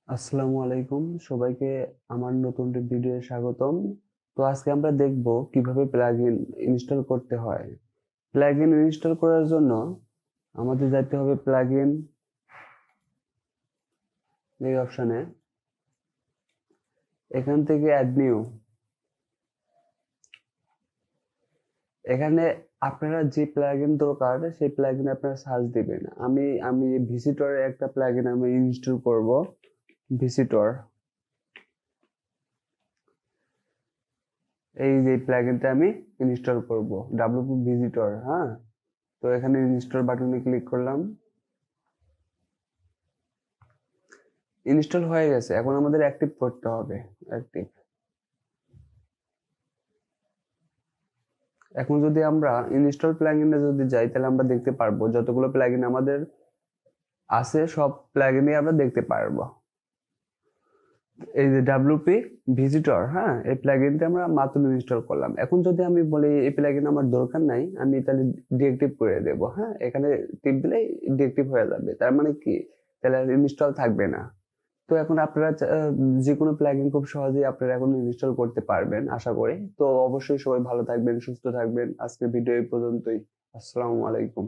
আসসালামু আলাইকুম সবাইকে আমার নতুন ভিডিওয়ে স্বাগতম। তো আজকে আমরা দেখব কিভাবে প্লাগইন ইনস্টল করতে হয়। প্লাগইন ইনস্টল করার জন্য আমাদের যেতে হবে প্লাগইন এই অপশনে, এখান থেকে অ্যাড নিউ। এখানে আপনারা যে প্লাগইন দরকার সেই প্লাগইন আপনারা সার্চ দিবেন। আমি ভিজিটরের একটা প্লাগইন আমি ইনস্টল করব, ভিজিটর। এই যে প্লাগইনটা আমি ইনস্টল করব, ডাব্লিউপি ভিজিটর। হ্যাঁ, তো এখানে ইনস্টল বাটনে ক্লিক করলাম। ইনস্টল হয়ে গেছে, এখন আমাদের অ্যাক্টিভ করতে হবে। অ্যাক্টিভ। এখন যদি আমরা ইনস্টল প্লাগইনে যদি যাই তাহলে আমরা দেখতে পারবো যতগুলো প্লাগইন আমাদের আছে সব প্লাগইনই আমরা দেখতে পারবো। এই যে ডাব্লিউপি ভিজিটর, হ্যাঁ, এই প্লাগইনটা আমরা মাত্র ইনস্টল করলাম। এখন যদি আমি বলি এই প্লাগইন আমার দরকার নাই, আমি তাহলে ডিএক্টিভ করে দেব। হ্যাঁ, এখানে টিপ দিলেই ডিএক্টিভ হয়ে যাবে। তার মানে কি, তাহলে ইনস্টল থাকবে না। তো এখন আপনারা যে কোনো প্লাগইন খুব সহজেই আপনারা এখন ইনস্টল করতে পারবেন আশা করি। তো অবশ্যই সবাই ভালো থাকবেন, সুস্থ থাকবেন। আজকের ভিডিও এই পর্যন্তই। আসসালামু আলাইকুম।